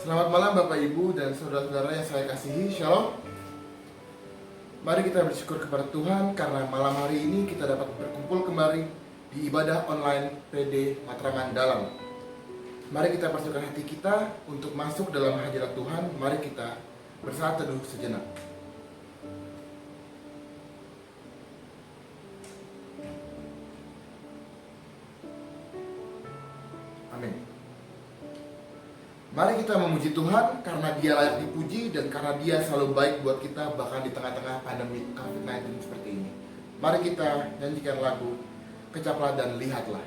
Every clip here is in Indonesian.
Selamat malam Bapak Ibu dan saudara-saudara yang saya kasihi, Shalom. Mari kita bersyukur kepada Tuhan karena malam hari ini kita dapat berkumpul kembali di ibadah online PD Matraman Dalam. Mari kita persiapkan hati kita untuk masuk dalam hadirat Tuhan. Mari kita bersaat teduh sejenak. Amin. Mari kita memuji Tuhan karena Dia layak dipuji dan karena Dia selalu baik buat kita bahkan di tengah-tengah pandemi COVID-19 seperti ini. Mari kita nyanyikan lagu Kecaplah dan Lihatlah.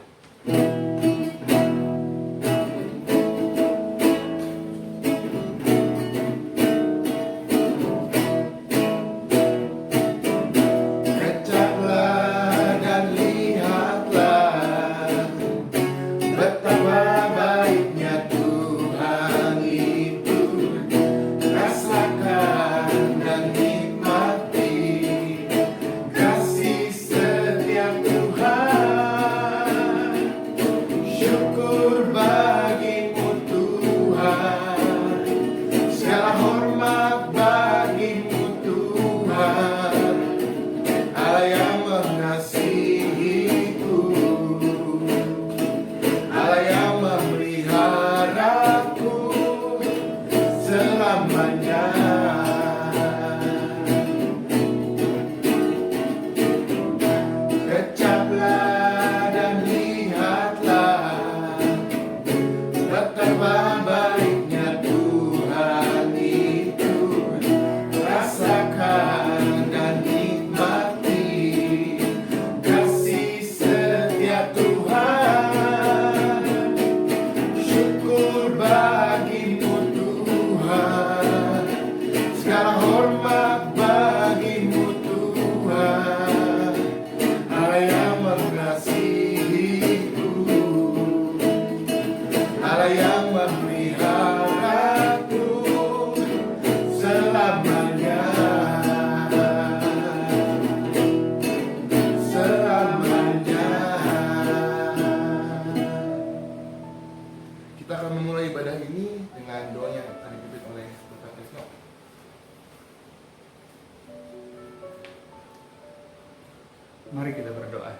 Mari kita berdoa.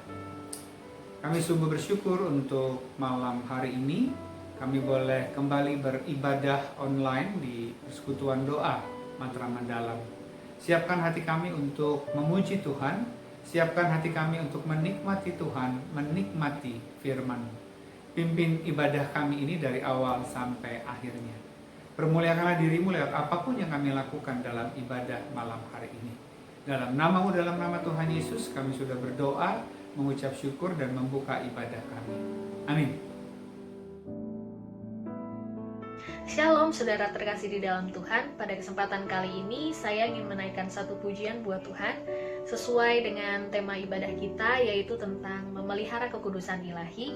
Kami sungguh bersyukur untuk malam hari ini. Kami boleh kembali beribadah online di persekutuan doa Matraman Dalam. Siapkan hati kami untuk memuji Tuhan. Siapkan hati kami untuk menikmati Tuhan, menikmati firman. Pimpin ibadah kami ini dari awal sampai akhirnya. Permuliakanlah dirimu lewat apapun yang kami lakukan dalam ibadah malam hari ini. Dalam namamu, dalam nama Tuhan Yesus, kami sudah berdoa, mengucap syukur dan membuka ibadah kami. Amin. Shalom saudara terkasih di dalam Tuhan. Pada kesempatan kali ini saya ingin menaikkan satu pujian buat Tuhan sesuai dengan tema ibadah kita, yaitu tentang memelihara kekudusan ilahi.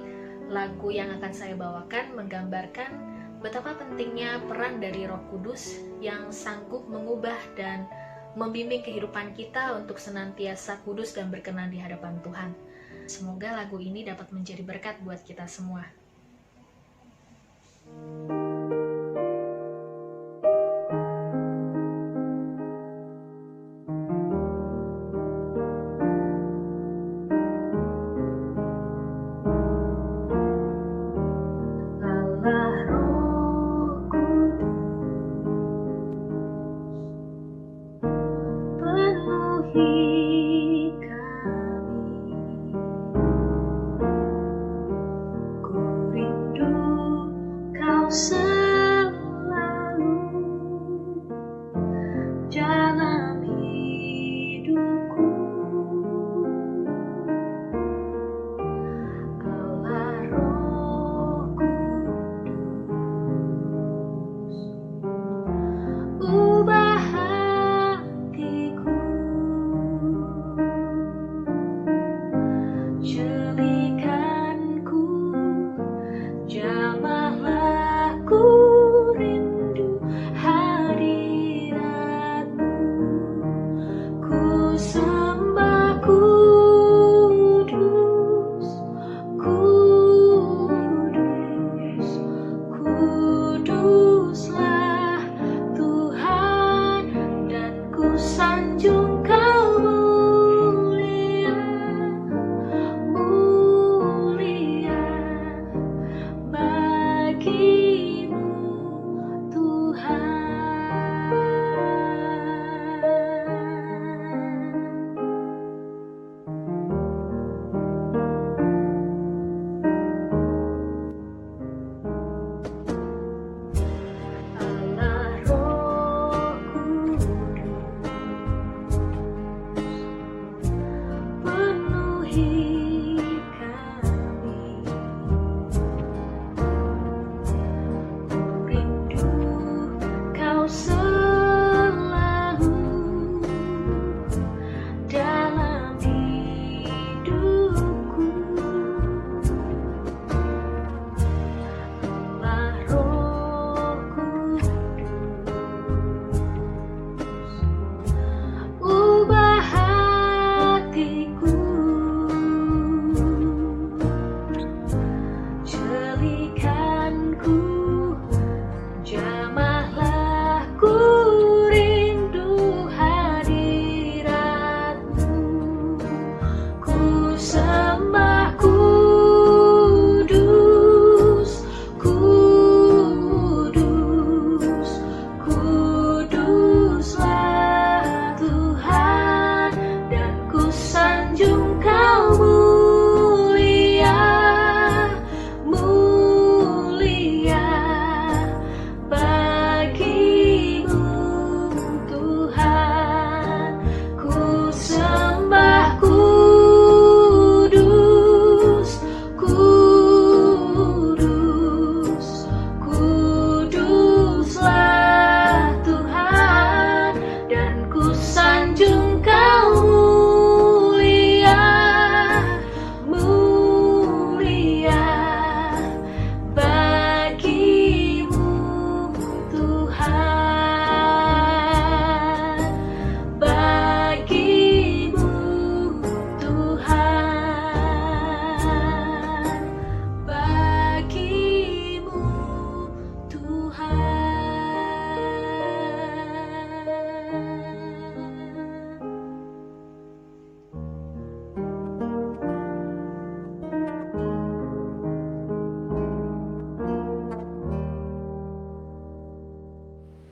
Lagu yang akan saya bawakan menggambarkan betapa pentingnya peran dari Roh Kudus yang sanggup mengubah dan membimbing kehidupan kita untuk senantiasa kudus dan berkenan di hadapan Tuhan. Semoga lagu ini dapat menjadi berkat buat kita semua. Ku rindu kau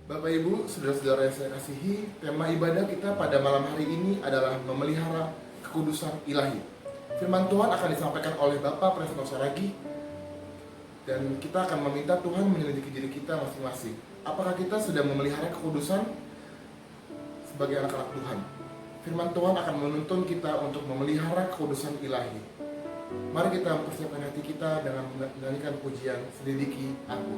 Bapak Ibu, saudara-saudara yang saya kasihi, tema ibadah kita pada malam hari ini adalah memelihara kekudusan ilahi. Firman Tuhan akan disampaikan oleh Bapak Presno Saragi, dan kita akan meminta Tuhan menyelidiki diri kita masing-masing. Apakah kita sudah memelihara kekudusan sebagai anak-anak Tuhan? Firman Tuhan akan menuntun kita untuk memelihara kekudusan ilahi. Mari kita mempersiapkan hati kita dengan menyanyikan pujian Selidiki Aku.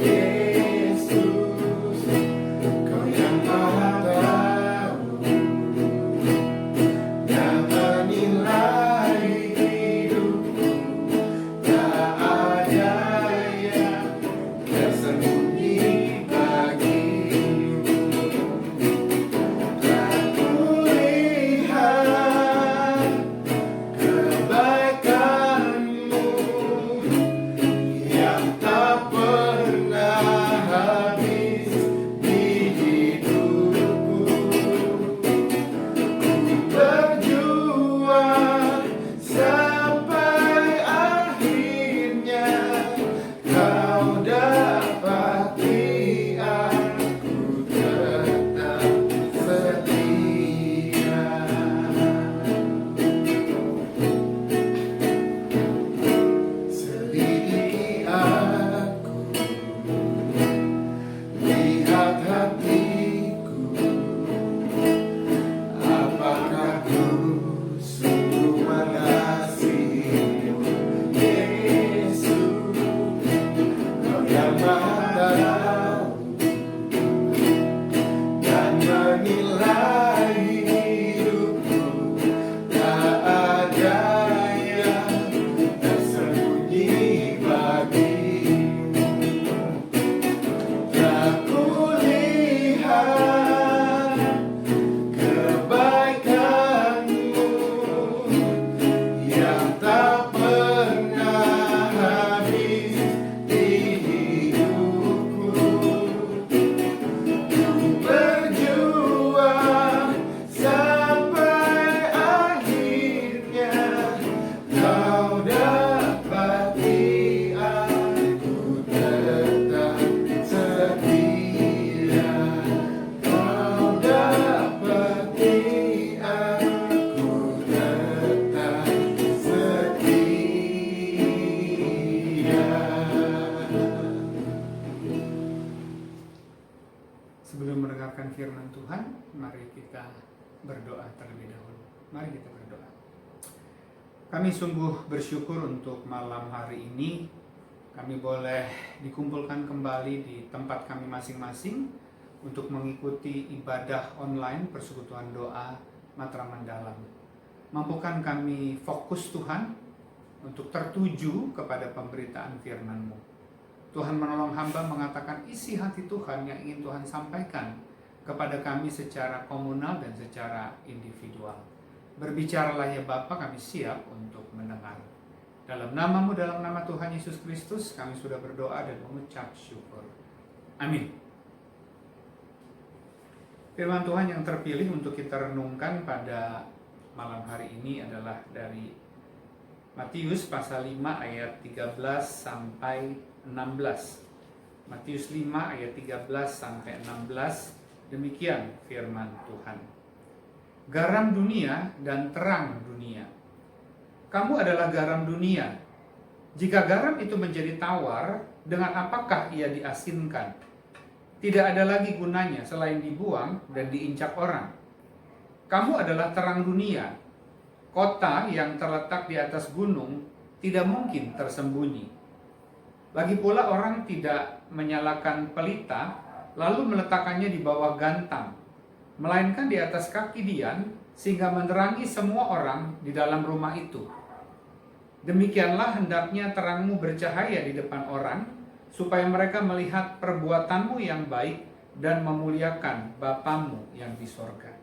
Yesus, Kau yang Maha Tuhan, mari kita berdoa terlebih dahulu. Mari kita berdoa. Kami sungguh bersyukur untuk malam hari ini. Kami boleh dikumpulkan kembali di tempat kami masing-masing untuk mengikuti ibadah online persekutuan doa Matraman Dalam. Mampukan kami fokus Tuhan untuk tertuju kepada pemberitaan firman-Mu. Tuhan menolong hamba mengatakan isi hati Tuhan yang ingin Tuhan sampaikan kepada kami secara komunal dan secara individual. Berbicaralah ya Bapa, kami siap untuk mendengar. Dalam nama-Mu, dalam nama Tuhan Yesus Kristus, kami sudah berdoa dan mengucap syukur. Amin. Firman Tuhan yang terpilih untuk kita renungkan pada malam hari ini adalah dari Matius pasal 5 ayat 13 sampai 16. Matius 5 ayat 13 sampai 16. Demikian firman Tuhan. Garam dunia dan terang dunia. Kamu adalah garam dunia. Jika garam itu menjadi tawar, dengan apakah ia diasinkan? Tidak ada lagi gunanya selain dibuang dan diinjak orang. Kamu adalah terang dunia. Kota yang terletak di atas gunung tidak mungkin tersembunyi. Lagi pula orang tidak menyalakan pelita lalu meletakkannya di bawah gantang, melainkan di atas kaki dian sehingga menerangi semua orang di dalam rumah itu. Demikianlah hendaknya terangmu bercahaya di depan orang, supaya mereka melihat perbuatanmu yang baik dan memuliakan Bapamu yang di sorga.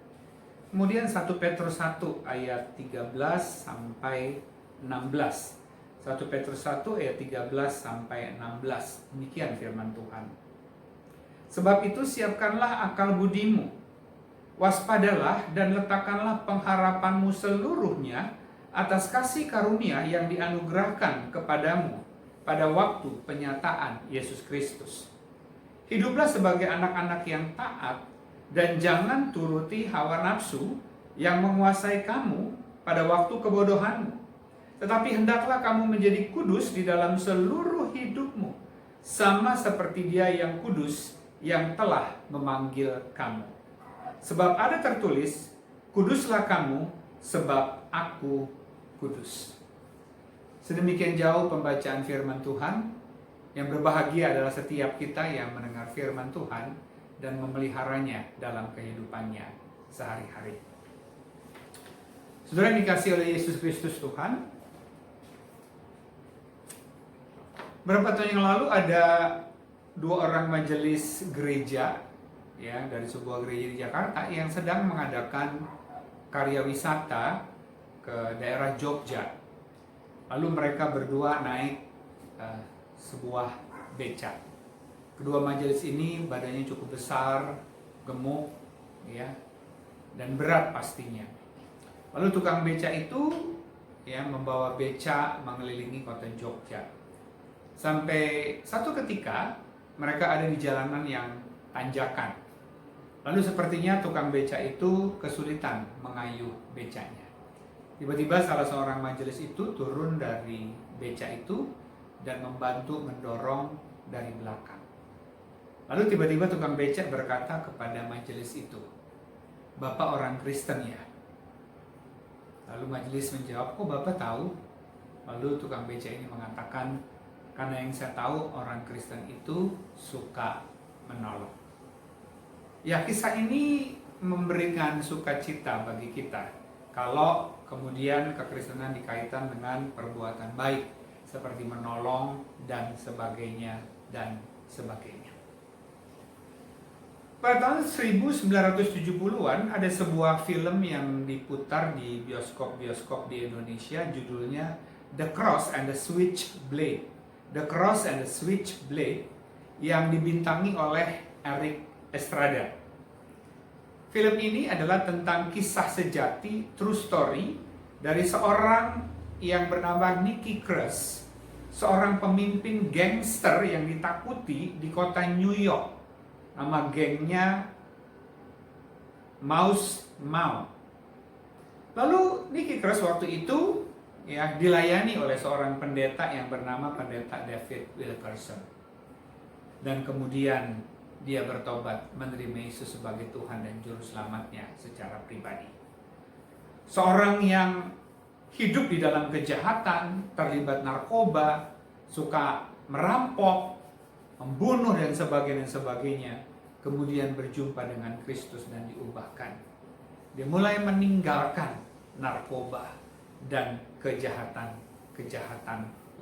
Kemudian 1 Petrus 1 ayat 13 sampai 16. 1 Petrus 1 ayat 13 sampai 16. Demikian firman Tuhan. Sebab itu siapkanlah akal budimu, waspadalah dan letakkanlah pengharapanmu seluruhnya atas kasih karunia yang dianugerahkan kepadamu pada waktu penyataan Yesus Kristus. Hiduplah sebagai anak-anak yang taat dan jangan turuti hawa nafsu yang menguasai kamu pada waktu kebodohanmu. Tetapi hendaklah kamu menjadi kudus di dalam seluruh hidupmu, sama seperti Dia yang kudus yang telah memanggil kamu. Sebab ada tertulis, kuduslah kamu sebab aku kudus. Sedemikian jauh pembacaan firman Tuhan. Yang berbahagia adalah setiap kita yang mendengar firman Tuhan dan memeliharanya dalam kehidupannya sehari-hari. Saudara yang dikasihi oleh Yesus Kristus Tuhan, beberapa tahun yang lalu ada 2 orang majelis gereja ya dari sebuah gereja di Jakarta yang sedang mengadakan karya wisata ke daerah Jogja. Lalu mereka berdua naik sebuah becak. Kedua majelis ini badannya cukup besar, gemuk, ya, dan berat pastinya. Lalu tukang beca itu ya membawa beca mengelilingi kota Jogja. Sampai satu ketika mereka ada di jalanan yang tanjakan. Lalu sepertinya tukang beca itu kesulitan mengayuh becanya. Tiba-tiba salah seorang majelis itu turun dari beca itu dan membantu mendorong dari belakang. Lalu tiba-tiba tukang beca berkata kepada majelis itu, "Bapak orang Kristen ya?" Lalu majelis menjawab, "Oh Bapak tahu?" Lalu tukang beca ini mengatakan, "Karena yang saya tahu orang Kristen itu suka menolong." Ya, kisah ini memberikan sukacita bagi kita kalau kemudian kekristenan dikaitkan dengan perbuatan baik seperti menolong dan sebagainya dan sebagainya. Pada tahun 1970-an ada sebuah film yang diputar di bioskop-bioskop di Indonesia, judulnya The Cross and the Switchblade. The Cross and the Switchblade yang dibintangi oleh Eric Estrada. Film ini adalah tentang kisah sejati, true story, dari seorang yang bernama Nicky Cruz, seorang pemimpin gangster yang ditakuti di kota New York. Nama gengnya Mouse Mau. Lalu Nicky Cruz waktu itu ya dilayani oleh seorang pendeta yang bernama pendeta David Wilkerson. Dan kemudian dia bertobat menerima Yesus sebagai Tuhan dan Juru Selamatnya secara pribadi. Seorang yang hidup di dalam kejahatan, terlibat narkoba, suka merampok, membunuh dan sebagainya, kemudian berjumpa dengan Kristus dan diubahkan. Dia mulai meninggalkan narkoba dan kejahatan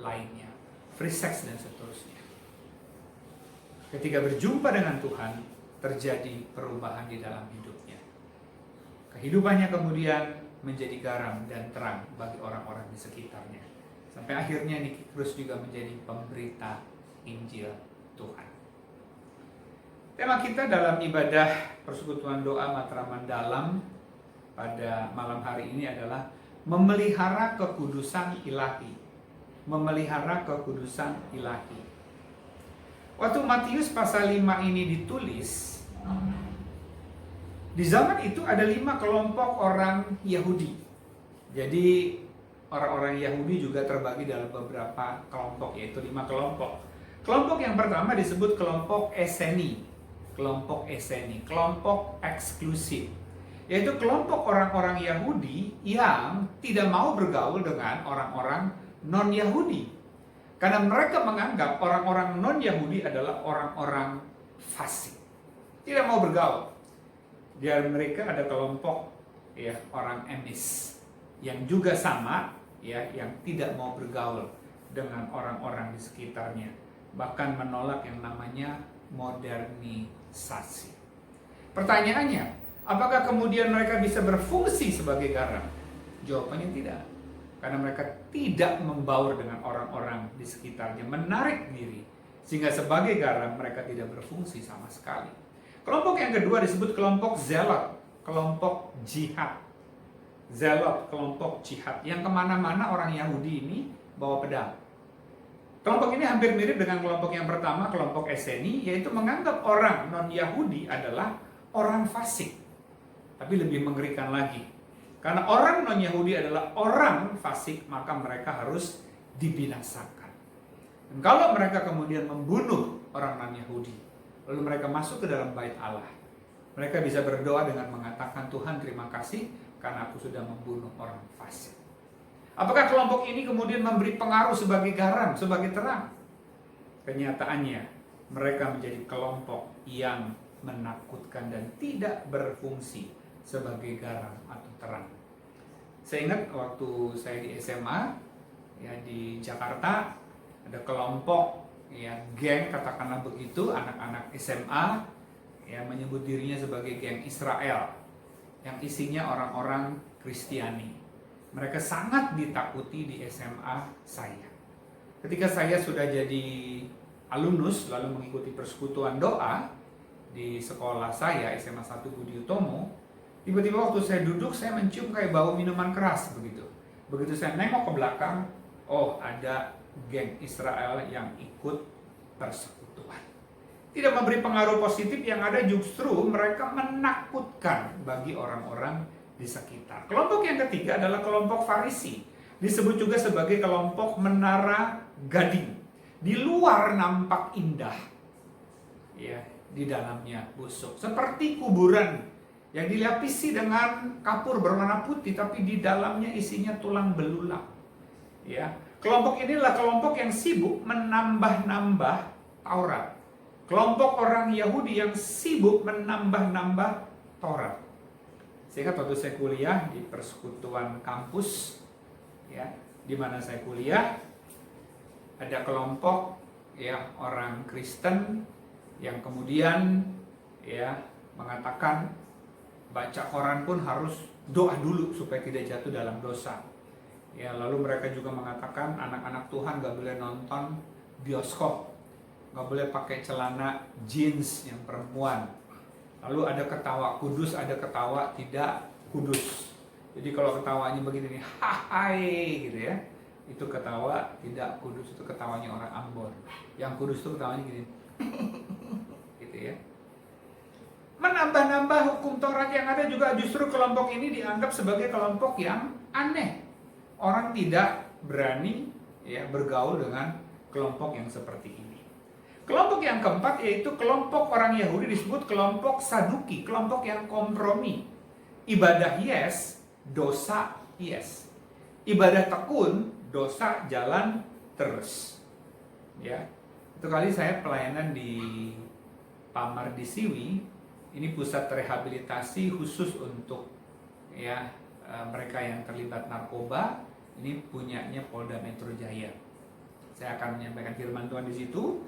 lainnya, free sex dan seterusnya. Ketika berjumpa dengan Tuhan, terjadi perubahan di dalam hidupnya. Kehidupannya kemudian menjadi garam dan terang bagi orang-orang di sekitarnya. Sampai akhirnya Nicky Cruz juga menjadi pemberita Injil Tuhan. Tema kita dalam ibadah persekutuan doa Matraman Dalam pada malam hari ini adalah memelihara kekudusan ilahi. Memelihara kekudusan ilahi. Waktu Matius pasal 5 ini ditulis, di zaman itu ada 5 kelompok orang Yahudi. Jadi orang-orang Yahudi juga terbagi dalam beberapa kelompok, yaitu 5 kelompok. Kelompok yang pertama disebut kelompok Eseni. Kelompok Eseni, kelompok eksklusif. Yaitu kelompok orang-orang Yahudi yang tidak mau bergaul dengan orang-orang non-Yahudi. Karena mereka menganggap orang-orang non-Yahudi adalah orang-orang fasik. Tidak mau bergaul. Di mereka ada kelompok orang emis yang juga sama yang tidak mau bergaul dengan orang-orang di sekitarnya. Bahkan menolak yang namanya modernisasi. Pertanyaannya, apakah kemudian mereka bisa berfungsi sebagai garam? Jawabannya tidak. Karena mereka tidak membaur dengan orang-orang di sekitarnya, menarik diri. Sehingga sebagai garam mereka tidak berfungsi sama sekali. Kelompok yang kedua disebut kelompok zelot, kelompok jihad. Zelot, kelompok jihad. Yang kemana-mana orang Yahudi ini bawa pedang. Kelompok ini hampir mirip dengan kelompok yang pertama, kelompok Eseni, yaitu menganggap orang non-Yahudi adalah orang fasik. Tapi lebih mengerikan lagi. Karena orang non-Yahudi adalah orang fasik, maka mereka harus dibinasakan. Dan kalau mereka kemudian membunuh orang non-Yahudi, lalu mereka masuk ke dalam bait Allah, mereka bisa berdoa dengan mengatakan, Tuhan terima kasih karena aku sudah membunuh orang fasik. Apakah kelompok ini kemudian memberi pengaruh sebagai garam, sebagai terang? Kenyataannya, mereka menjadi kelompok yang menakutkan dan tidak berfungsi sebagai garam atau terang. Saya ingat waktu saya di SMA di Jakarta, ada kelompok geng, katakanlah begitu, anak-anak SMA menyebut dirinya sebagai geng Israel yang isinya orang-orang Kristiani. Mereka sangat ditakuti di SMA saya. Ketika saya sudah jadi alumnus lalu mengikuti persekutuan doa di sekolah saya SMA 1 Budi Utomo, tiba-tiba waktu saya duduk, saya mencium kayak bau minuman keras begitu. Begitu saya nengok ke belakang, oh ada geng Israel yang ikut persekutuan. Tidak memberi pengaruh positif, yang ada justru mereka menakutkan bagi orang-orang di sekitar. Kelompok yang ketiga adalah kelompok Farisi. Disebut juga sebagai kelompok menara gading. Di luar nampak indah, di dalamnya busuk. Seperti kuburan yang dilapisi dengan kapur berwarna putih, tapi di dalamnya isinya tulang belulang. Kelompok inilah kelompok yang sibuk menambah-nambah Taurat. Kelompok orang Yahudi yang sibuk menambah-nambah Taurat. Sehingga waktu saya kuliah di persekutuan kampus, di mana saya kuliah, ada kelompok orang Kristen yang kemudian mengatakan baca Quran pun harus doa dulu supaya tidak jatuh dalam dosa. Lalu mereka juga mengatakan anak-anak Tuhan gak boleh nonton bioskop, gak boleh pakai celana jeans yang perempuan. Lalu ada ketawa kudus, ada ketawa tidak kudus. Jadi kalau ketawanya begini nih, hai gitu itu ketawa tidak kudus, itu ketawanya orang Ambon. Yang kudus itu ketawanya gini, gitu Menambah-nambah hukum Taurat yang ada juga justru kelompok ini dianggap sebagai kelompok yang aneh. Orang tidak berani bergaul dengan kelompok yang seperti ini. Kelompok yang keempat yaitu kelompok orang Yahudi disebut kelompok Saduki, kelompok yang kompromi. Ibadah yes, dosa yes. Ibadah tekun, dosa jalan terus. Ya. Itu kali saya pelayanan di Pamar di Siwi, ini pusat rehabilitasi khusus untuk mereka yang terlibat narkoba. Ini punyanya Polda Metro Jaya. Saya akan menyampaikan firman Tuhan di situ.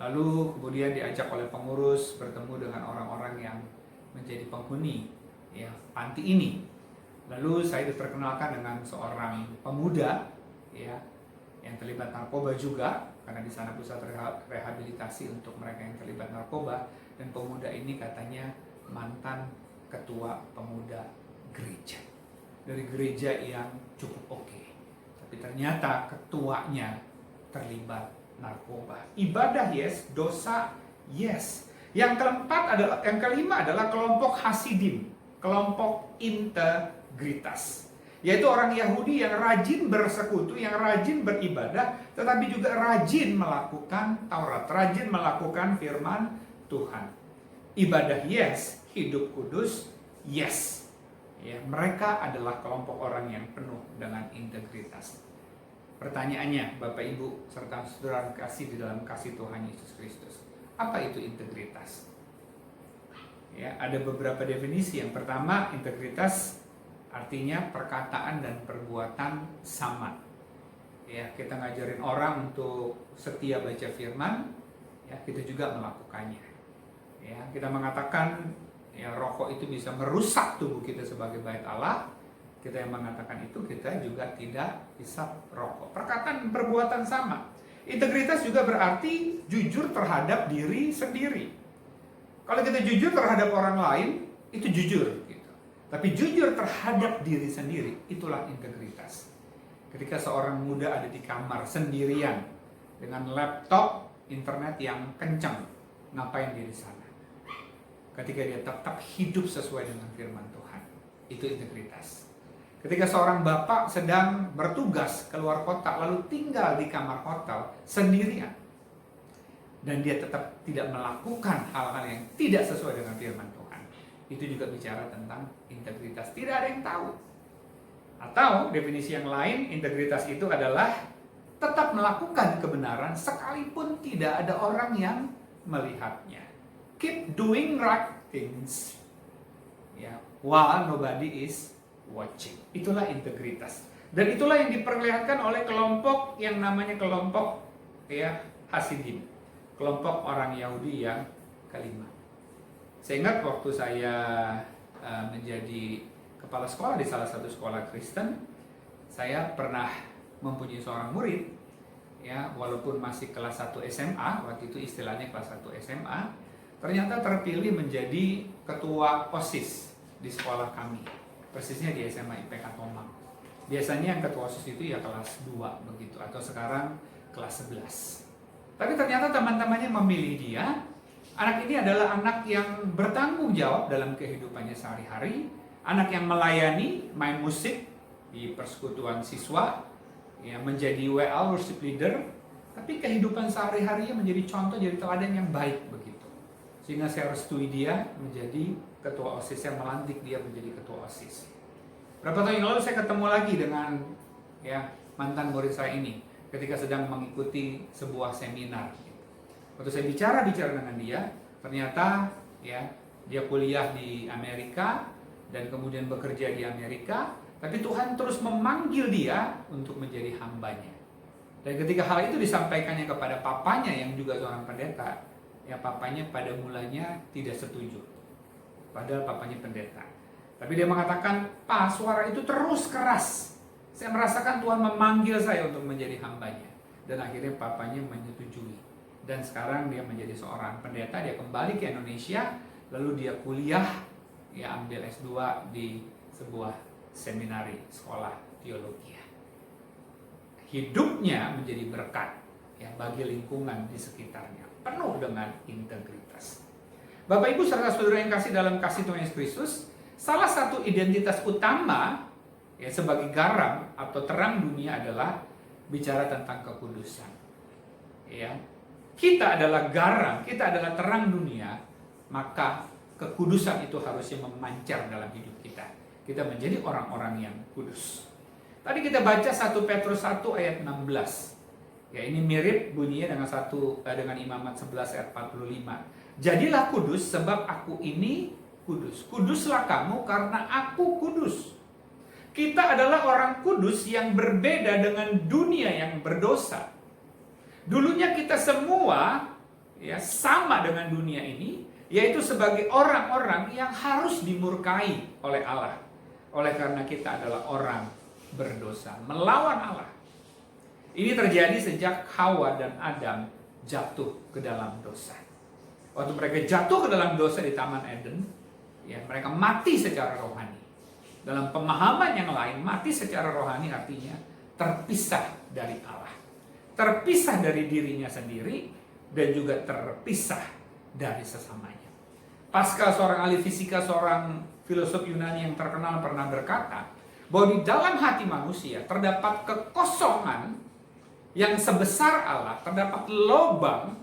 Lalu kemudian diajak oleh pengurus bertemu dengan orang-orang yang menjadi penghuni panti ini. Lalu saya diperkenalkan dengan seorang pemuda yang terlibat narkoba juga, karena di sana pusat rehabilitasi untuk mereka yang terlibat narkoba. Dan pemuda ini katanya mantan ketua pemuda gereja, dari gereja yang cukup oke. Tapi ternyata ketuanya terlibat narkoba. Ibadah yes, dosa yes. Yang kelima adalah kelompok Hasidim, kelompok integritas, yaitu orang Yahudi yang rajin bersekutu, yang rajin beribadah, tetapi juga rajin melakukan Taurat, rajin melakukan firman Tuhan. Ibadah yes, hidup kudus yes. Mereka adalah kelompok orang yang penuh dengan integritas. Pertanyaannya, Bapak Ibu serta saudara kasih di dalam kasih Tuhan Yesus Kristus, apa itu integritas? Ada beberapa definisi. Yang pertama, integritas artinya perkataan dan perbuatan sama. Kita ngajarin orang untuk setia baca firman, kita juga melakukannya. Kita mengatakan rokok itu bisa merusak tubuh kita sebagai bait Allah. Kita yang mengatakan itu, kita juga tidak hisap rokok. Perkataan dan perbuatan sama. Integritas juga berarti jujur terhadap diri sendiri. Kalau kita jujur terhadap orang lain, itu jujur gitu. Tapi jujur terhadap diri sendiri, itulah integritas. Ketika seorang muda ada di kamar sendirian dengan laptop, internet yang kencang, ngapain dia di sana? Ketika dia tetap hidup sesuai dengan firman Tuhan, itu integritas. Ketika seorang bapak sedang bertugas keluar kota, lalu tinggal di kamar hotel sendirian, dan dia tetap tidak melakukan hal-hal yang tidak sesuai dengan firman Tuhan, itu juga bicara tentang integritas. Tidak ada yang tahu. Atau definisi yang lain, integritas itu adalah tetap melakukan kebenaran sekalipun tidak ada orang yang melihatnya. Keep doing right things while nobody is watching. Itulah integritas. Dan itulah yang diperlihatkan oleh kelompok yang namanya kelompok Hasidim, kelompok orang Yahudi yang kelima. Saya ingat waktu saya menjadi kepala sekolah di salah satu sekolah Kristen, saya pernah mempunyai seorang murid, walaupun masih kelas 1 SMA, waktu itu istilahnya kelas 1 SMA, ternyata terpilih menjadi ketua OSIS di sekolah kami. Persisnya di SMA IPK Tomang. Biasanya yang ketua OSIS itu kelas 2 begitu, atau sekarang kelas 11. Tapi ternyata teman-temannya memilih dia. Anak ini adalah anak yang bertanggung jawab dalam kehidupannya sehari-hari, anak yang melayani, main musik di persekutuan siswa, menjadi WL worship leader, tapi kehidupan sehari-harinya menjadi contoh, jadi teladan yang baik begitu. Sehingga saya restui dia menjadi ketua OSIS, yang melantik dia menjadi ketua OSIS. Berapa tahun yang lalu saya ketemu lagi dengan mantan murid saya ini ketika sedang mengikuti sebuah seminar. Waktu saya bicara dengan dia, ternyata dia kuliah di Amerika dan kemudian bekerja di Amerika, tapi Tuhan terus memanggil dia untuk menjadi hambanya. Dan ketika hal itu disampaikannya kepada papanya yang juga seorang pendeta, papanya pada mulanya tidak setuju. Padahal papanya pendeta. Tapi dia mengatakan, "Pak, suara itu terus keras. Saya merasakan Tuhan memanggil saya untuk menjadi hambanya." Dan akhirnya papanya menyetujui. Dan sekarang dia menjadi seorang pendeta, dia kembali ke Indonesia, lalu dia kuliah, ambil S2 di sebuah seminari, sekolah teologi. Hidupnya menjadi berkat bagi lingkungan di sekitarnya, penuh dengan integritas. Bapak Ibu serta saudara yang kasih dalam kasih Tuhan Yesus Kristus, salah satu identitas utama sebagai garam atau terang dunia adalah bicara tentang kekudusan. kita adalah garam, kita adalah terang dunia, maka kekudusan itu harusnya memancar dalam hidup kita. Kita menjadi orang-orang yang kudus. Tadi kita baca 1 Petrus 1 ayat 16. Ya, ini mirip bunyinya dengan Imamat 11 ayat 45. Jadilah kudus sebab aku ini kudus. Kuduslah kamu karena aku kudus. Kita adalah orang kudus yang berbeda dengan dunia yang berdosa. Dulunya kita semua ya sama dengan dunia ini, yaitu sebagai orang-orang yang harus dimurkai oleh Allah. Oleh karena kita adalah orang berdosa, melawan Allah. Ini terjadi sejak Hawa dan Adam jatuh ke dalam dosa. Waktu mereka jatuh ke dalam dosa di Taman Eden, ya mereka mati secara rohani. Dalam pemahaman yang lain, mati secara rohani artinya terpisah dari Allah. Terpisah dari dirinya sendiri dan juga terpisah dari sesamanya. Pascal, seorang ahli fisika, seorang filosof Yunani yang terkenal pernah berkata bahwa di dalam hati manusia terdapat kekosongan yang sebesar Allah, terdapat lubang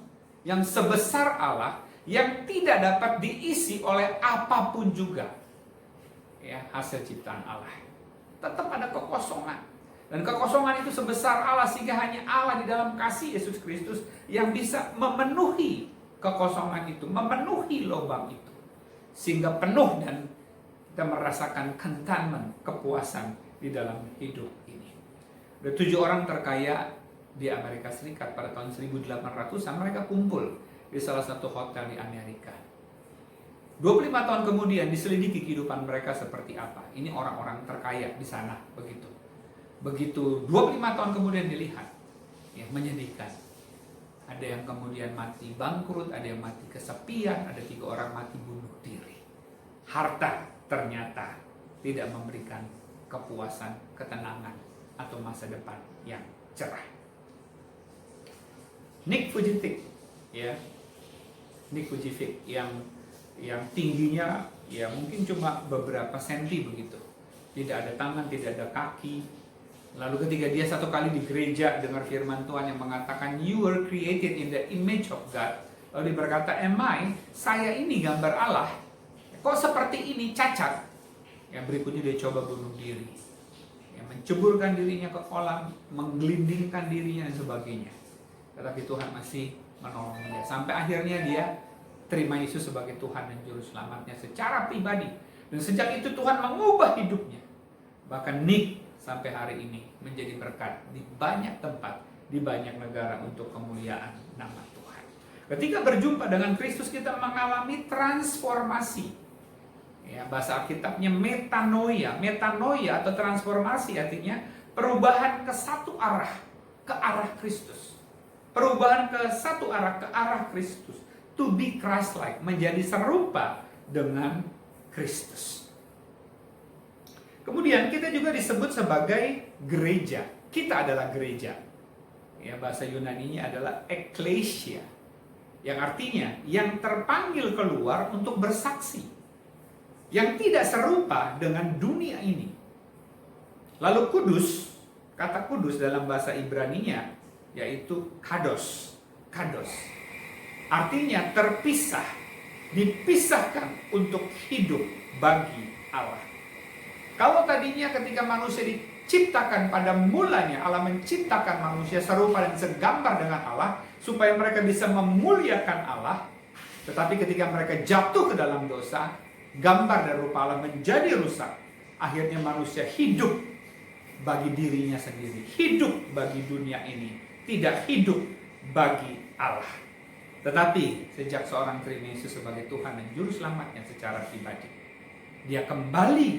yang sebesar Allah yang tidak dapat diisi oleh apapun juga. Ya, hasil ciptaan Allah. Tetap ada kekosongan. Dan kekosongan itu sebesar Allah sehingga hanya Allah di dalam kasih Yesus Kristus yang bisa memenuhi kekosongan itu, memenuhi lubang itu. Sehingga penuh dan kita merasakan contentment, kepuasan di dalam hidup ini. Ada 7 orang terkaya di Amerika Serikat pada tahun 1800-an, mereka kumpul di salah satu hotel di Amerika. 25 tahun kemudian diselidiki kehidupan mereka seperti apa. Ini orang-orang terkaya di sana, begitu. Begitu 25 tahun kemudian dilihat, ya menyedihkan. Ada yang kemudian mati bangkrut, ada yang mati kesepian, ada 3 orang mati bunuh diri. Harta ternyata tidak memberikan kepuasan, ketenangan, atau masa depan yang cerah. Nick Vujicic, ya, Nick Vujicic yang tingginya ya mungkin cuma beberapa senti begitu, tidak ada tangan, tidak ada kaki. Lalu ketika dia satu kali di gereja dengar firman Tuhan yang mengatakan you were created in the image of God, lalu dia berkata, saya ini gambar Allah, kok seperti ini, cacat. Yang berikutnya dia coba bunuh diri, ya, menceburkan dirinya ke kolam, menggelindingkan dirinya dan sebagainya. Tetapi Tuhan masih menolong dia sampai akhirnya dia terima Yesus sebagai Tuhan dan Juru Selamatnya secara pribadi. Dan sejak itu Tuhan mengubah hidupnya. Bahkan Nick sampai hari ini menjadi berkat di banyak tempat, di banyak negara untuk kemuliaan nama Tuhan. Ketika berjumpa dengan Kristus kita mengalami transformasi. Ya, bahasa Alkitabnya metanoia. Metanoia atau transformasi artinya perubahan ke satu arah, ke arah Kristus. Perubahan ke satu arah, ke arah Kristus. To be Christ-like, menjadi serupa dengan Kristus. Kemudian kita juga disebut sebagai gereja. Kita adalah gereja. Ya, bahasa Yunaninya adalah ekklesia. Yang artinya yang terpanggil keluar untuk bersaksi. Yang tidak serupa dengan dunia ini. Lalu kudus, kata kudus dalam bahasa Ibraninya yaitu kados. Kados. Artinya terpisah, dipisahkan untuk hidup bagi Allah. Kalau tadinya ketika manusia diciptakan pada mulanya, Allah menciptakan manusia serupa dan segambar dengan Allah, supaya mereka bisa memuliakan Allah. Tetapi ketika mereka jatuh ke dalam dosa, gambar dan rupa Allah menjadi rusak. Akhirnya manusia hidup bagi dirinya sendiri, hidup bagi dunia ini, tidak hidup bagi Allah. Tetapi sejak seorang terima Yesus sebagai Tuhan dan Juru Selamatnya secara pribadi, dia kembali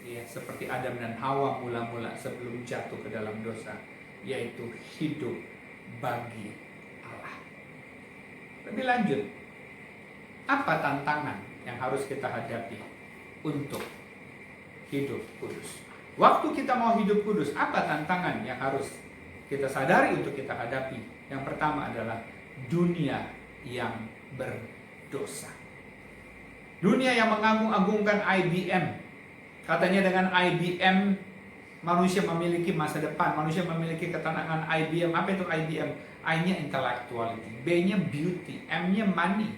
ya, seperti Adam dan Hawa mula-mula sebelum jatuh ke dalam dosa, yaitu hidup bagi Allah. Lebih lanjut, apa tantangan yang harus kita hadapi untuk hidup kudus? Waktu kita mau hidup kudus, apa tantangan yang harus kita sadari untuk kita hadapi? Yang pertama adalah dunia yang berdosa. Dunia yang mengagung-agungkan IBM. Katanya dengan IBM Manusia memiliki masa depan, manusia memiliki ketenangan. IBM, apa itu IBM? I-nya intellectuality, B-nya beauty, M-nya money.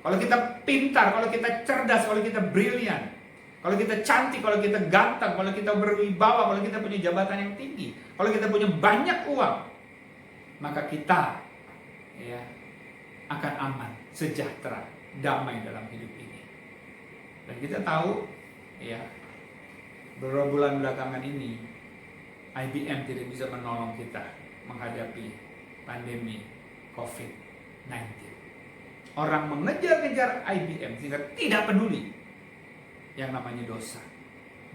Kalau kita pintar, kalau kita cerdas, kalau kita brilian, kalau kita cantik, kalau kita ganteng, kalau kita berwibawa, kalau kita punya jabatan yang tinggi, kalau kita punya banyak uang, maka kita ya akan aman, sejahtera, damai dalam hidup ini. Dan kita tahu ya, beberapa bulan belakangan ini IBM tidak bisa menolong kita menghadapi pandemi COVID-19. Orang mengejar-ngejar IBM sehingga tidak peduli yang namanya dosa.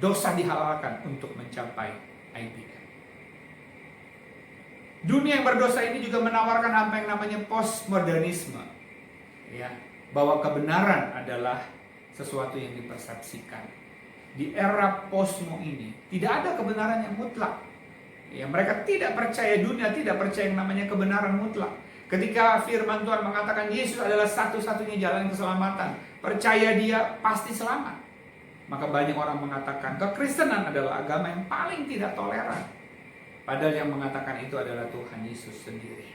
Dosa dihalalkan untuk mencapai IBM. Dunia yang berdosa ini juga menawarkan apa yang namanya postmodernisme. Ya, bahwa kebenaran adalah sesuatu yang dipersepsikan. Di era posmo ini tidak ada kebenaran yang mutlak. Ya, mereka tidak percaya, dunia tidak percaya yang namanya kebenaran mutlak. Ketika firman Tuhan mengatakan Yesus adalah satu-satunya jalan keselamatan, percaya dia pasti selamat. Maka banyak orang mengatakan kekristenan adalah agama yang paling tidak toleran. Padahal yang mengatakan itu adalah Tuhan Yesus sendiri.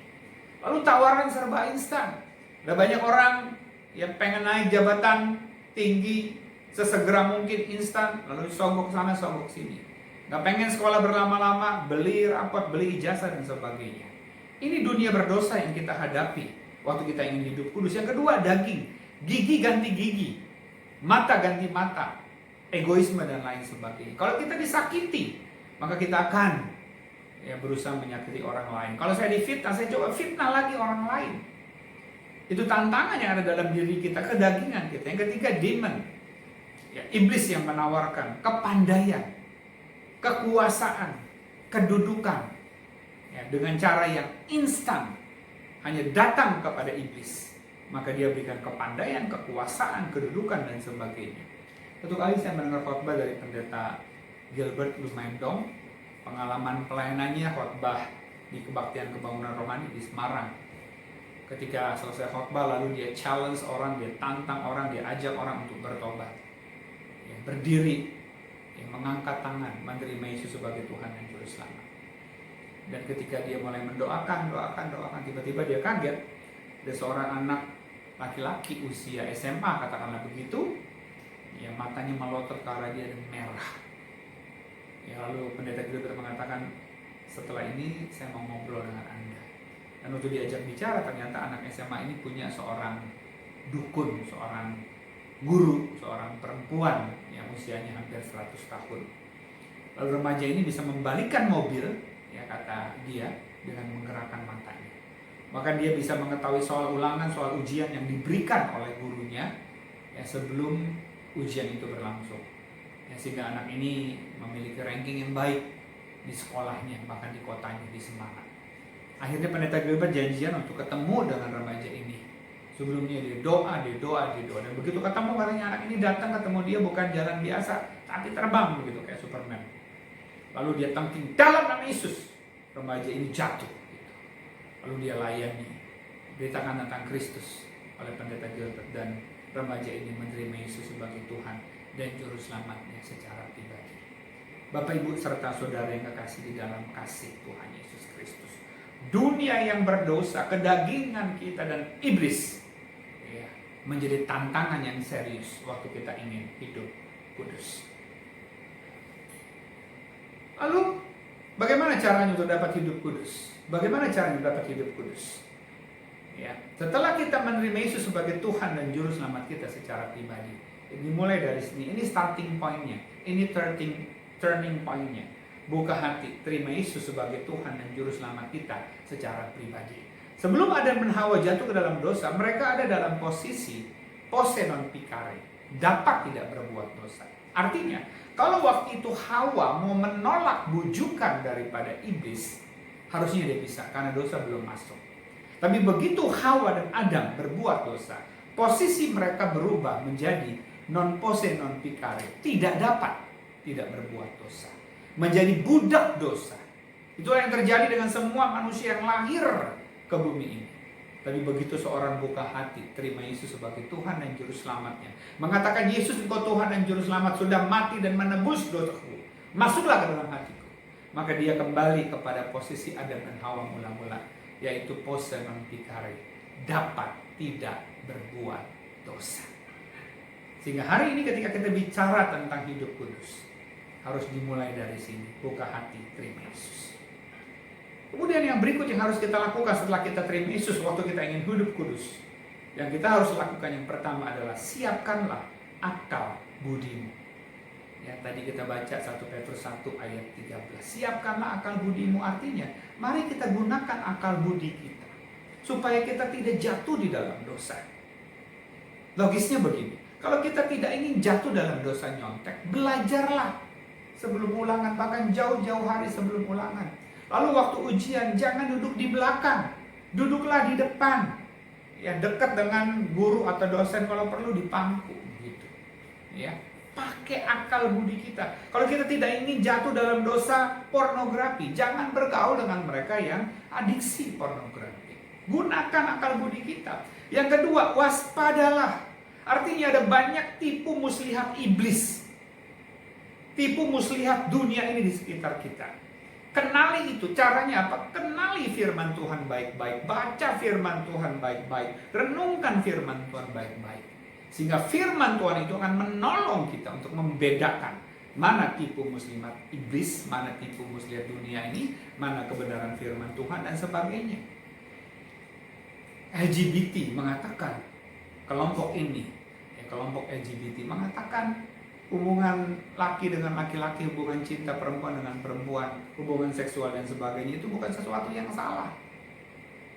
Lalu tawaran serba instan. Ada banyak orang yang pengen naik jabatan tinggi sesegera mungkin, instan, lalu sogok sana sogok sini. Gak pengen sekolah berlama-lama, beli rapot, beli ijazah dan sebagainya. Ini dunia berdosa yang kita hadapi waktu kita ingin hidup kudus. Yang kedua, daging, gigi ganti gigi, mata ganti mata, egoisme dan lain sebagainya. Kalau kita disakiti, maka kita akan ya berusaha menyakiti orang lain. Kalau saya difitnah, saya coba fitnah lagi orang lain. Itu tantangan yang ada dalam diri kita, kedagingan kita. Yang ketiga, demon, ya, iblis yang menawarkan kepandaian, kekuasaan, kedudukan, ya, dengan cara yang instan, hanya datang kepada iblis, maka dia berikan kepandaian, kekuasaan, kedudukan dan sebagainya. Satu kali saya mendengar khotbah dari pendeta Gilbert Lumendong, pengalaman pelayanannya khotbah di Kebaktian Kebangunan Rohani di Semarang. Ketika selesai khotbah, lalu dia challenge orang, dia tantang orang, dia ajak orang untuk bertobat, ya, berdiri, ya, mengangkat tangan, menerima Yesus sebagai Tuhan dan Juru Selamat. Dan ketika dia mulai mendoakan, tiba-tiba dia kaget. Ada seorang anak laki-laki usia SMA, katakanlah begitu, ya, matanya melotot ke arah dia dan merah. Ya, lalu pendeta Gilbert mengatakan, setelah ini saya mau ngobrol dengan Anda. Dan waktu diajak bicara, ternyata anak SMA ini punya seorang dukun, seorang guru, seorang perempuan yang usianya hampir 100 tahun. Lalu remaja ini bisa membalikkan mobil, ya, kata dia, dengan menggerakkan matanya. Maka dia bisa mengetahui soal ulangan, soal ujian yang diberikan oleh gurunya, ya, sebelum ujian itu berlangsung. Ya, sehingga anak ini memiliki ranking yang baik di sekolahnya, bahkan di kotanya, di Semarang. Akhirnya pendeta Gilbert janjian untuk ketemu dengan remaja ini. Sebelumnya dia doa. Dan begitu ketemu, katanya anak ini datang ketemu dia bukan jalan biasa, tapi terbang begitu kayak Superman. Lalu dia tangking dalam nama Yesus. Remaja ini jatuh. Gitu. Lalu dia layani, beritakan tentang Kristus oleh pendeta Gilbert, dan remaja ini menerima Yesus sebagai Tuhan dan Juru Selamatnya secara pribadi. Bapak, Ibu, serta saudara yang kekasih di dalam kasih Tuhan Yesus Kristus, dunia yang berdosa, kedagingan kita dan iblis, ya, menjadi tantangan yang serius waktu kita ingin hidup kudus. Lalu, bagaimana caranya untuk dapat hidup kudus? Bagaimana caranya untuk dapat hidup kudus? Ya, setelah kita menerima Yesus sebagai Tuhan dan Juru Selamat kita secara pribadi, dimulai dari sini. Ini starting point-nya, ini turning point-nya. Buka hati, terima Yesus sebagai Tuhan dan Juru Selamat kita secara pribadi. Sebelum Adam dan Hawa jatuh ke dalam dosa, mereka ada dalam posisi posse non picare, dapat tidak berbuat dosa. Artinya, kalau waktu itu Hawa mau menolak bujukan daripada iblis, harusnya dia bisa, karena dosa belum masuk. Tapi begitu Hawa dan Adam berbuat dosa, posisi mereka berubah menjadi non posse non picare, tidak dapat tidak berbuat dosa, menjadi budak dosa. Itulah yang terjadi dengan semua manusia yang lahir ke bumi ini. Tapi begitu seorang buka hati, terima Yesus sebagai Tuhan dan Juru Selamatnya, mengatakan Yesus engkau Tuhan dan Juru Selamat, sudah mati dan menebus dosaku, masuklah ke dalam hatiku. maka dia kembali kepada posisi Adam dan Hawa mula-mula, yaitu pose non picare, dapat tidak berbuat dosa. Sehingga hari ini ketika kita bicara tentang hidup kudus, harus dimulai dari sini, buka hati, terima Yesus. Kemudian yang berikut yang harus kita lakukan setelah kita terima Yesus waktu kita ingin hidup kudus, yang kita harus lakukan yang pertama adalah siapkanlah akal budimu. Ya, tadi kita baca 1 Petrus 1 ayat 13. Siapkanlah akal budimu, artinya mari kita gunakan akal budi kita supaya kita tidak jatuh di dalam dosa. Logisnya begini, kalau kita tidak ingin jatuh dalam dosa nyontek, belajarlah sebelum ulangan, bahkan jauh-jauh hari sebelum ulangan. Lalu waktu ujian jangan duduk di belakang, duduklah di depan. Ya, dekat dengan guru atau dosen, kalau perlu di pangku gitu. Ya, pakai akal budi kita. Kalau kita tidak ingin jatuh dalam dosa pornografi, jangan bergaul dengan mereka yang adiksi pornografi. Gunakan akal budi kita. Yang kedua, waspadalah. Artinya ada banyak tipu muslihat iblis, tipu muslihat dunia ini di sekitar kita. Kenali itu, caranya apa? Kenali firman Tuhan baik-baik, baca firman Tuhan baik-baik, renungkan firman Tuhan baik-baik. Sehingga firman Tuhan itu akan menolong kita untuk membedakan mana tipu muslihat iblis, mana tipu muslihat dunia ini, mana kebenaran firman Tuhan dan sebagainya. LGBT mengatakan, kelompok ini, kelompok LGBT mengatakan hubungan laki dengan laki-laki, hubungan cinta perempuan dengan perempuan, hubungan seksual dan sebagainya itu bukan sesuatu yang salah.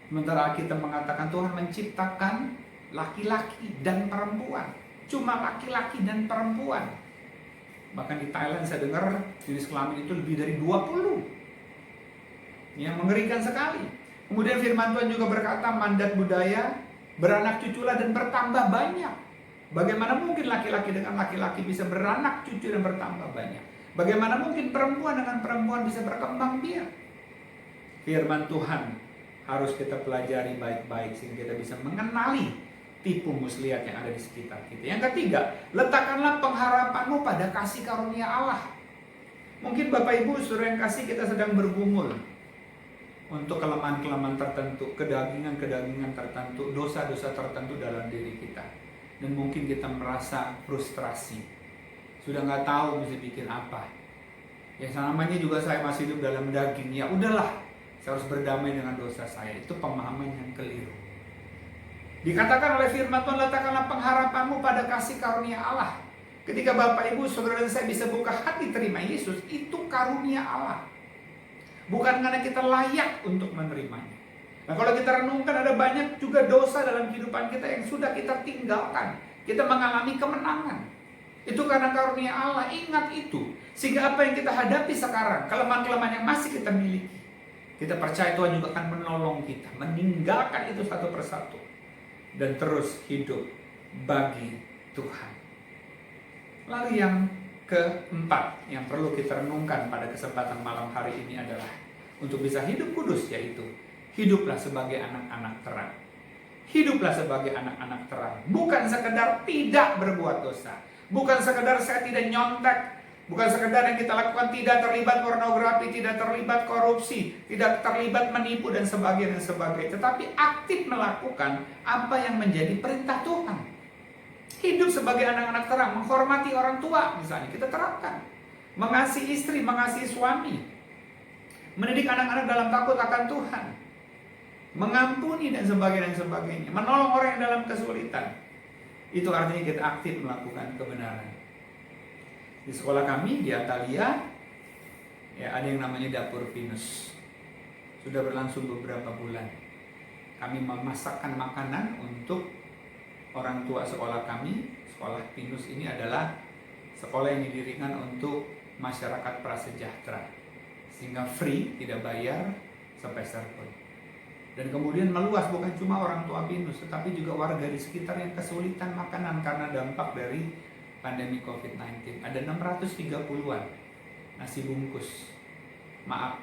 Sementara kita mengatakan Tuhan menciptakan laki-laki dan perempuan, cuma laki-laki dan perempuan. Bahkan di Thailand saya dengar jenis kelamin itu lebih dari 20. Yang mengerikan sekali. Kemudian firman Tuhan juga berkata, mandat budaya, beranak cuculah dan bertambah banyak. Bagaimana mungkin laki-laki dengan laki-laki bisa beranak cucu dan bertambah banyak? Bagaimana mungkin perempuan dengan perempuan bisa berkembang biak? Firman Tuhan harus kita pelajari baik-baik sehingga kita bisa mengenali tipu muslihat yang ada di sekitar kita. Yang ketiga, letakkanlah pengharapanmu pada kasih karunia Allah. Mungkin Bapak Ibu saudara yang kasih, kita sedang bergumul untuk kelemahan-kelemahan tertentu, kedagingan-kedagingan tertentu, dosa-dosa tertentu dalam diri kita. Dan mungkin kita merasa frustrasi, sudah nggak tahu mesti bikin apa. Ya namanya juga saya masih hidup dalam daging, ya udahlah, saya harus berdamai dengan dosa saya. Itu pemahaman yang keliru. Dikatakan oleh firman Tuhan, letakkanlah pengharapanmu pada kasih karunia Allah. Ketika Bapak Ibu saudara dan saya bisa buka hati terima Yesus, itu karunia Allah, bukan karena kita layak untuk menerimanya. Nah, kalau kita renungkan, ada banyak juga dosa dalam kehidupan kita yang sudah kita tinggalkan. Kita mengalami kemenangan. Itu karena karunia Allah. Ingat itu. Sehingga apa yang kita hadapi sekarang, kelemahan-kelemahan yang masih kita miliki, kita percaya Tuhan juga akan menolong kita meninggalkan itu satu persatu dan terus hidup bagi Tuhan. Lalu yang keempat yang perlu kita renungkan pada kesempatan malam hari ini adalah untuk bisa hidup kudus, yaitu hiduplah sebagai anak-anak terang. Hiduplah sebagai anak-anak terang. Bukan sekedar tidak berbuat dosa. Bukan sekedar saya tidak nyontek. Bukan sekedar yang kita lakukan tidak terlibat pornografi, tidak terlibat korupsi, tidak terlibat menipu dan sebagainya. Tetapi aktif melakukan apa yang menjadi perintah Tuhan. Hidup sebagai anak-anak terang. Menghormati orang tua misalnya, kita terapkan. Mengasihi istri, mengasihi suami. Mendidik anak-anak dalam takut akan Tuhan. Mengampuni dan sebagainya, menolong orang yang dalam kesulitan. Itu artinya kita aktif melakukan kebenaran. Di sekolah kami di Atalia, ya ada yang namanya dapur Pinus. Sudah berlangsung beberapa bulan. Kami memasakkan makanan untuk orang tua sekolah kami. Sekolah Pinus ini adalah sekolah yang didirikan untuk masyarakat prasejahtera, sehingga free, tidak bayar sepeser pun. Dan kemudian meluas, bukan cuma orang tua Pinus, tetapi juga warga di sekitar yang kesulitan makanan karena dampak dari pandemi COVID-19. Ada 630-an nasi bungkus,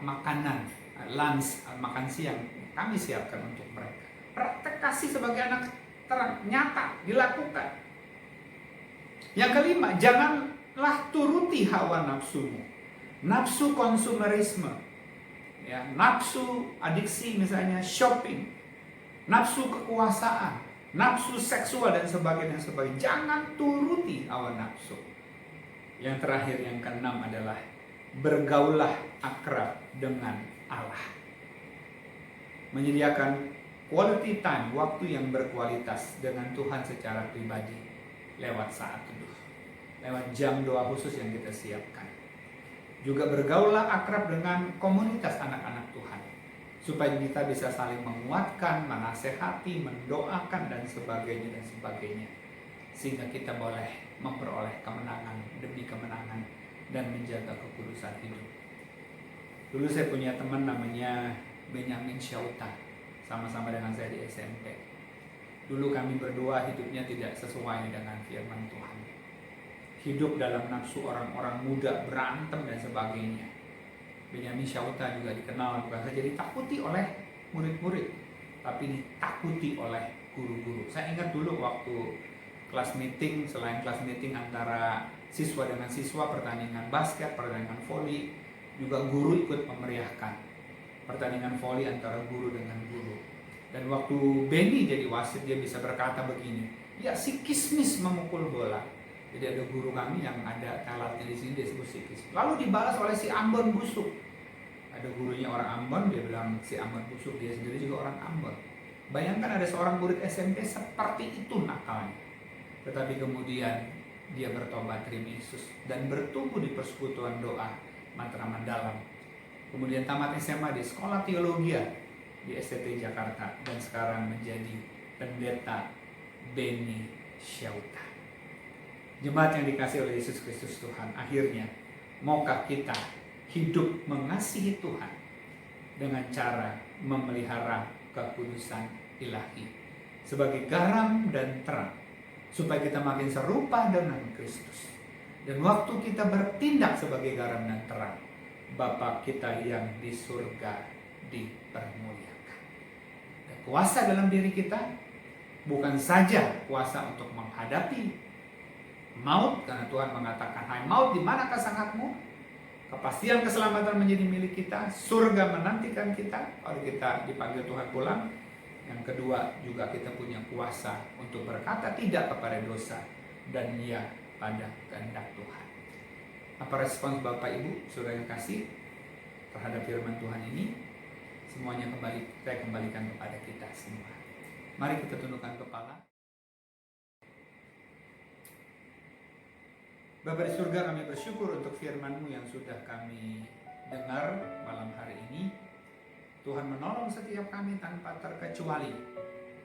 makanan, lunch, makan siang kami siapkan untuk mereka. Praktek kasih sebagai anak terang, nyata, dilakukan. Yang kelima, janganlah turuti hawa nafsumu. nafsu konsumerisme, ya, nafsu adiksi misalnya shopping, nafsu kekuasaan, nafsu seksual dan sebagainya, Jangan turuti hawa nafsu. Yang terakhir, yang keenam adalah bergaullah akrab dengan Allah. Menyediakan quality time, waktu yang berkualitas dengan Tuhan secara pribadi lewat saat teduh, lewat jam doa khusus yang kita siapkan. Juga bergaullah akrab dengan komunitas anak-anak Tuhan, supaya kita bisa saling menguatkan, menasehati, mendoakan dan sebagainya, sehingga kita boleh memperoleh kemenangan demi kemenangan dan menjaga kekudusan hidup. Dulu saya punya teman namanya Benyamin Syauta, sama-sama dengan saya di SMP. Dulu kami berdua hidupnya tidak sesuai dengan firman Tuhan. Hidup dalam nafsu orang-orang muda, berantem dan sebagainya. Benyamin Syauta juga dikenal bukan saja ditakuti oleh murid-murid, tapi ditakuti oleh guru-guru. Saya ingat dulu waktu kelas meeting, selain kelas meeting antara siswa dengan siswa, pertandingan basket, pertandingan voli, juga guru ikut memeriahkan pertandingan voli antara guru dengan guru. Dan waktu Benny jadi wasit, dia bisa berkata begini, ya si Kismis memukul bola. Jadi ada guru kami yang ada talentnya di sini, dia sebut si Kismis. Lalu dibalas oleh si Ambon busuk. Ada gurunya orang Ambon, dia bilang si Ambon busuk, dia sendiri juga orang Ambon. Bayangkan ada seorang murid SMP seperti itu nakalnya. Tetapi kemudian dia bertobat terima Yesus dan bertumbuh di persekutuan doa Matraman Dalam. Kemudian tamat SMA di Sekolah Teologi di STT Jakarta dan sekarang menjadi pendeta Benny Syauta. Jemaat yang dikasihi oleh Yesus Kristus Tuhan, akhirnya maukah kita hidup mengasihi Tuhan dengan cara memelihara kekudusan ilahi sebagai garam dan terang, supaya kita makin serupa dengan Kristus. Dan waktu kita bertindak sebagai garam dan terang, Bapa kita yang di surga dipermuliakan. Dan kuasa dalam diri kita bukan saja kuasa untuk menghadapi maut, karena Tuhan mengatakan, hai maut, di manakah sangatmu? Kepastian keselamatan menjadi milik kita, surga menantikan kita kalau kita dipanggil Tuhan pulang. Yang kedua, juga kita punya kuasa untuk berkata tidak kepada dosa dan ya pada kehendak Tuhan. Apa respons Bapak Ibu, Saudara yang kasih terhadap firman Tuhan ini? Semuanya saya kembalikan kepada kita semua. Mari kita tundukkan kepala. Bapa di surga, kami bersyukur untuk firman-Mu yang sudah kami dengar malam hari ini. Tuhan menolong setiap kami tanpa terkecuali,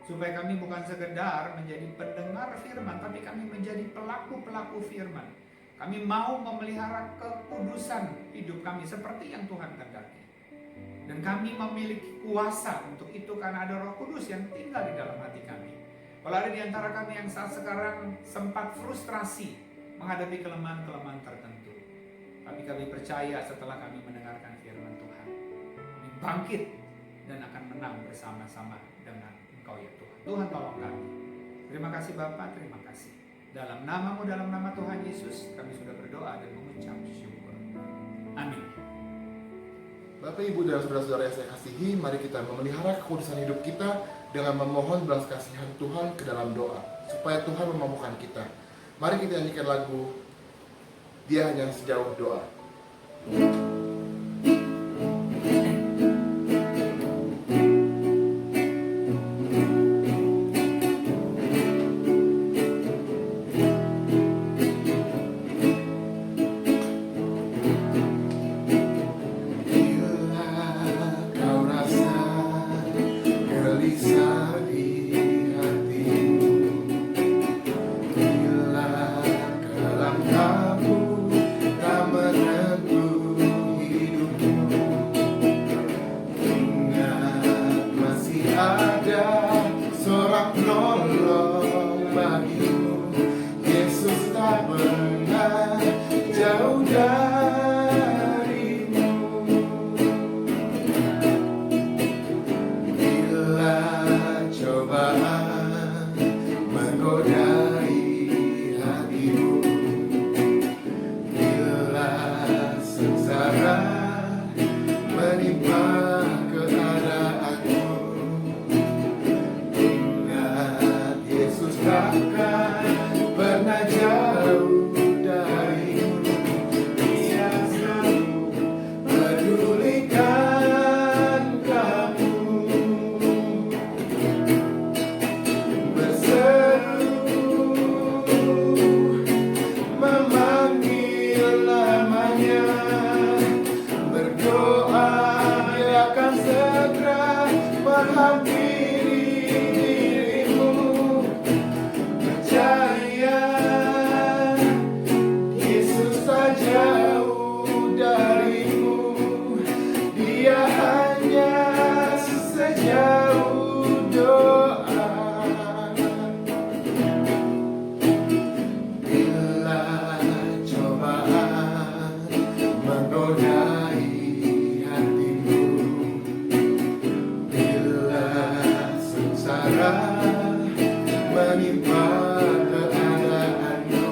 supaya kami bukan sekedar menjadi pendengar firman, tapi kami menjadi pelaku-pelaku firman. Kami mau memelihara kekudusan hidup kami seperti yang Tuhan kehendaki. Dan kami memiliki kuasa untuk itu karena ada Roh Kudus yang tinggal di dalam hati kami. Kalau ada di antara kami yang saat sekarang sempat frustrasi menghadapi kelemahan-kelemahan tertentu, tapi kami percaya setelah kami mendengarkan firman Tuhan, kami bangkit dan akan menang bersama-sama dengan Engkau ya Tuhan. Tuhan tolong kami. Terima kasih Bapa, terima kasih. Dalam nama-Mu, dalam nama Tuhan Yesus, kami sudah berdoa dan mengucap syukur. Amin. Bapak, Ibu, dan saudara-saudara yang saya kasihi, mari kita memelihara kekudusan hidup kita dengan memohon belas kasihan Tuhan ke dalam doa, supaya Tuhan memampukan kita. Mari kita nyanyikan lagu Dia Hanya Sejauh Doa. Kamu tak menentu menghampiri dirimu. Percaya Yesus tak jauh darimu. Dia hanya sejauh doa. Bila cobaan menggodai hatimu, bila sengsara menimpa keadaanmu,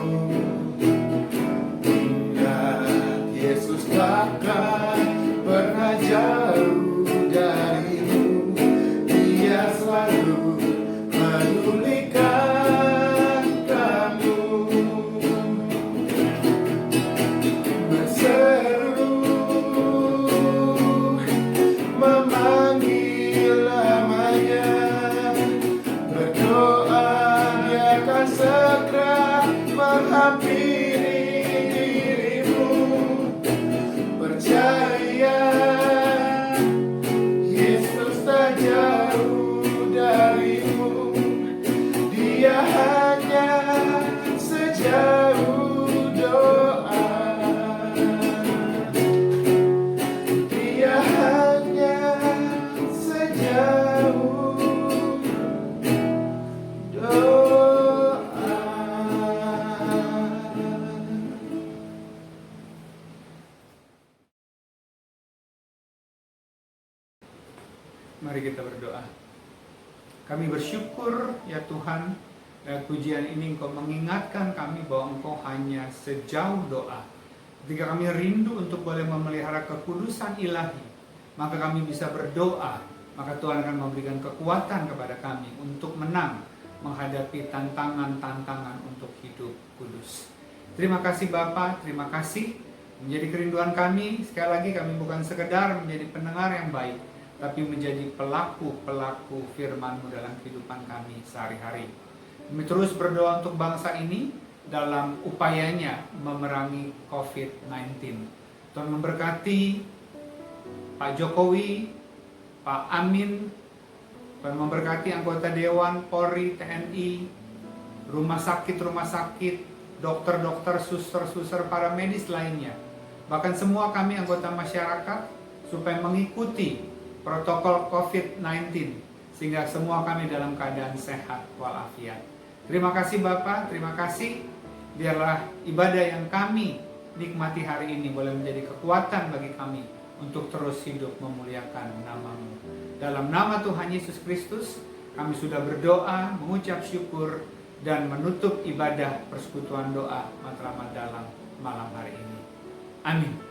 ingat Yesus takkan pernah jauh darimu. Dia selalu menulikan kamu. Berseru memanggil namanya, berdoa Dia akan segera menghampiri dirimu. Percaya Yesus tak jauh darimu. Dia hanya sejauh doa. Dia hanya sejauh doa. Mari kita berdoa. Kami bersyukur ya Tuhan, pujian ini Engkau mengingatkan kami bahwa Engkau hanya sejauh doa. Ketika kami rindu untuk boleh memelihara kekudusan ilahi, maka kami bisa berdoa, maka Tuhan akan memberikan kekuatan kepada kami untuk menang menghadapi tantangan-tantangan untuk hidup kudus. Terima kasih Bapa, terima kasih menjadi kerinduan kami. Sekali lagi kami bukan sekedar menjadi pendengar yang baik, tapi menjadi pelaku-pelaku firman-Mu dalam kehidupan kami sehari-hari. Kami terus berdoa untuk bangsa ini dalam upayanya memerangi COVID-19. Tuhan memberkati Pak Jokowi, Pak Amin, Tuhan memberkati anggota Dewan, Polri, TNI, rumah sakit, dokter-dokter, suster-suster, para medis lainnya. Bahkan semua kami anggota masyarakat supaya mengikuti protokol COVID-19 sehingga semua kami dalam keadaan sehat walafiat. Terima kasih Bapak, terima kasih. Biarlah ibadah yang kami nikmati hari ini boleh menjadi kekuatan bagi kami untuk terus hidup memuliakan nama-Mu. Dalam nama Tuhan Yesus Kristus, kami sudah berdoa, mengucap syukur, dan menutup ibadah persekutuan doa Matraman dalam malam hari ini. Amin.